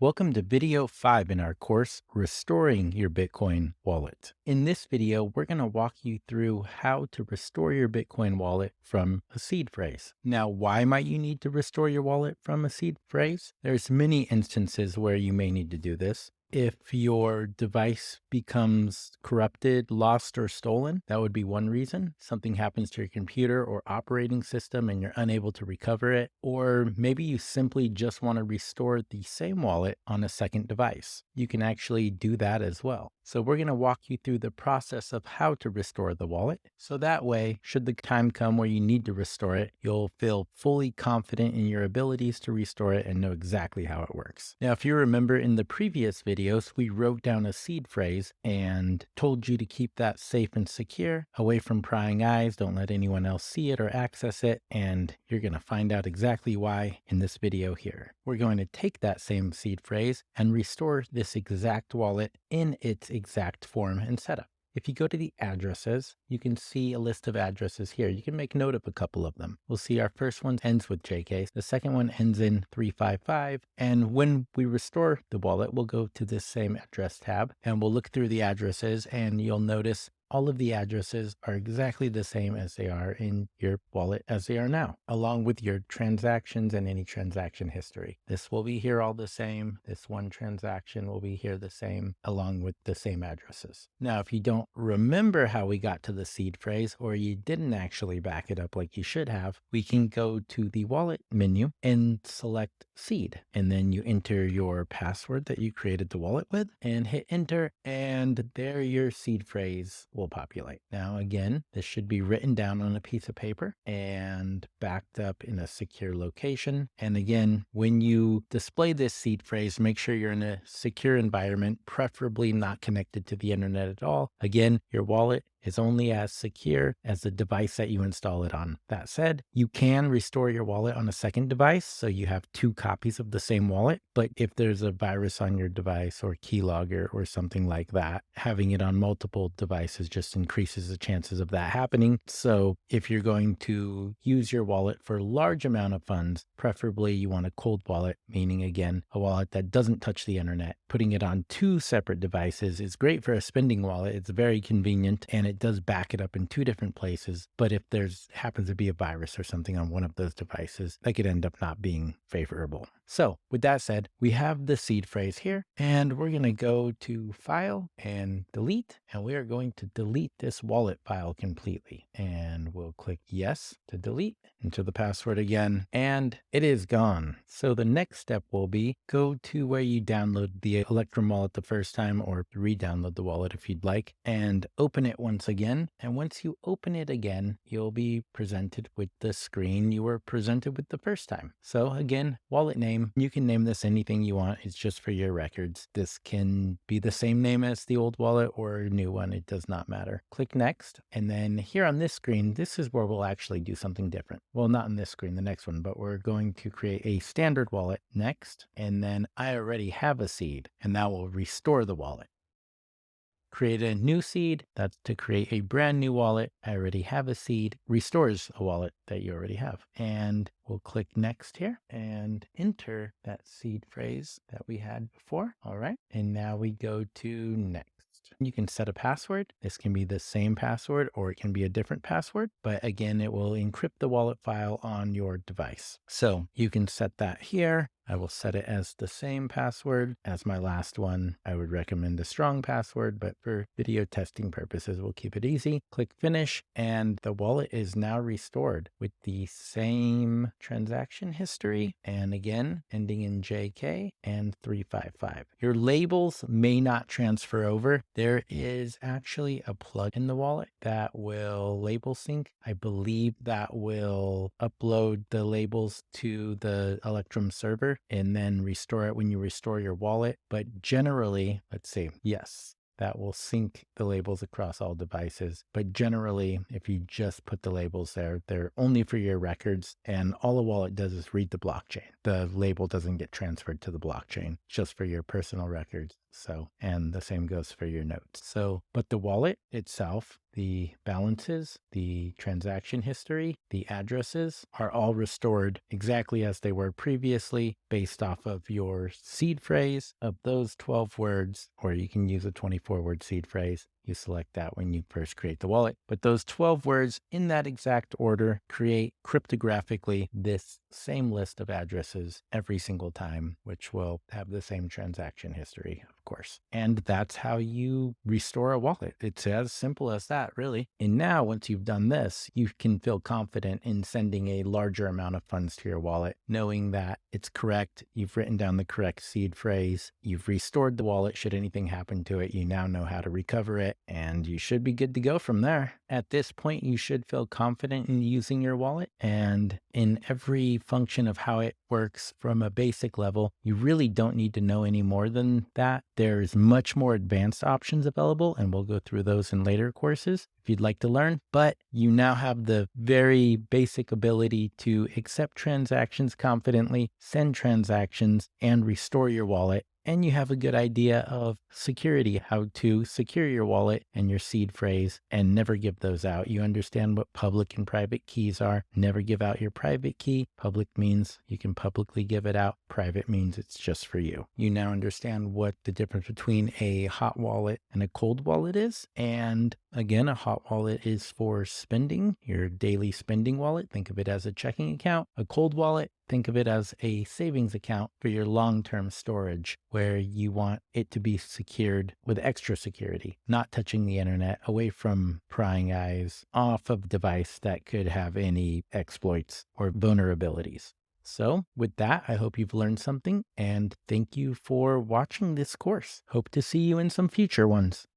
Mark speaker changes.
Speaker 1: Welcome to video 5 in our course, Restoring Your Bitcoin Wallet. In this video, we're going to walk you through how to restore your Bitcoin wallet from a seed phrase. Now, why might you need to restore your wallet from a seed phrase? There's many instances where you may need to do this. If your device becomes corrupted, lost, or stolen, that would be one reason. Something happens to your computer or operating system and you're unable to recover it. Or maybe you simply just want to restore the same wallet on a second device. You can actually do that as well. So we're going to walk you through the process of how to restore the wallet. So that way, should the time come where you need to restore it, you'll feel fully confident in your abilities to restore it and know exactly how it works. Now, if you remember in the previous videos, we wrote down a seed phrase and told you to keep that safe and secure, away from prying eyes. Don't let anyone else see it or access it. And you're going to find out exactly why in this video here. We're going to take that same seed phrase and restore this exact wallet in its exact form and setup. If you go to the addresses, you can see a list of addresses here. You can make note of a couple of them. We'll see our first one ends with JK. The second one ends in 355. And when we restore the wallet, we'll go to this same address tab and we'll look through the addresses and you'll notice all of the addresses are exactly the same as they are in your wallet as they are now, along with your transactions and any transaction history. This will be here all the same. This one transaction will be here the same, along with the same addresses. Now, if you don't remember how we got to the seed phrase, or you didn't actually back it up like you should have, we can go to the wallet menu and select seed. And then you enter your password that you created the wallet with and hit enter. And there your seed phrase will populate. Now, again, this should be written down on a piece of paper and backed up in a secure location. And again, when you display this seed phrase, make sure you're in a secure environment, preferably not connected to the internet at all. Again, your wallet is only as secure as the device that you install it on. That said, you can restore your wallet on a second device, so you have two copies of the same wallet. But if there's a virus on your device or keylogger or something like that, having it on multiple devices just increases the chances of that happening. So if you're going to use your wallet for a large amount of funds, preferably you want a cold wallet, meaning again, a wallet that doesn't touch the internet. Putting it on two separate devices is great for a spending wallet. It's very convenient and it does back it up in two different places. But if there's happens to be a virus or something on one of those devices, that could end up not being favorable. So with that said, we have the seed phrase here and we're going to go to file and delete, and we are going to delete this wallet file completely. And we'll click yes to delete, enter the password again, and it is gone. So the next step will be go to where you download the Electrum wallet the first time, or re-download the wallet if you'd like, and open it once again. And once you open it again, you'll be presented with the screen you were presented with the first time. So again, wallet name, you can name this anything you want. It's just for your records. This can be the same name as the old wallet or a new one. It does not matter. Click next. And then here on this screen, this is where we'll actually do something different. Well, not on this screen, the next one, but we're going to create a standard wallet next. And then I already have a seed, and that will restore the wallet. Create a new seed. That's to create a brand new wallet. I already have a seed. Restores a wallet that you already have. And we'll click next here and enter that seed phrase that we had before. All right. And now we go to next. You can set a password. This can be the same password or it can be a different password, but again, it will encrypt the wallet file on your device. So you can set that here. I will set it as the same password as my last one. I would recommend a strong password, but for video testing purposes, we'll keep it easy. Click finish, and the wallet is now restored with the same transaction history. And again, ending in JK and 355. Your labels may not transfer over. There is actually a plug in the wallet that will label sync. I believe that will upload the labels to the Electrum server and then restore it when you restore your wallet. But generally, let's see, yes, that will sync the labels across all devices. But generally, if you just put the labels there, they're only for your records, and all a wallet does is read the blockchain. The label doesn't get transferred to the blockchain, just for your personal records. So, and the same goes for your notes. So, but the wallet itself the balances, the transaction history, the addresses are all restored exactly as they were previously based off of your seed phrase of those 12 words, or you can use a 24-word seed phrase. You select that when you first create the wallet. But those 12 words in that exact order create cryptographically this same list of addresses every single time, which will have the same transaction history, of course. And that's how you restore a wallet. It's as simple as that, really. And now, once you've done this, you can feel confident in sending a larger amount of funds to your wallet, knowing that it's correct. You've written down the correct seed phrase. You've restored the wallet. Should anything happen to it, you now know how to recover it, and you should be good to go from there. At this point, you should feel confident in using your wallet, and in every function of how it works from a basic level, you really don't need to know any more than that. There's much more advanced options available, and we'll go through those in later courses if you'd like to learn. But you now have the very basic ability to accept transactions confidently, send transactions, and restore your wallet. And you have a good idea of security, how to secure your wallet and your seed phrase and never give those out. You understand what public and private keys are. Never give out your private key. Public means you can publicly give it out. Private means it's just for you. You now understand what the difference between a hot wallet and a cold wallet is. And again, a hot wallet is for spending, your daily spending wallet. Think of it as a checking account. A cold wallet, think of it as a savings account for your long-term storage, where you want it to be secured with extra security, not touching the internet, away from prying eyes, off of device that could have any exploits or vulnerabilities. So with that, I hope you've learned something, and thank you for watching this course. Hope to see you in some future ones.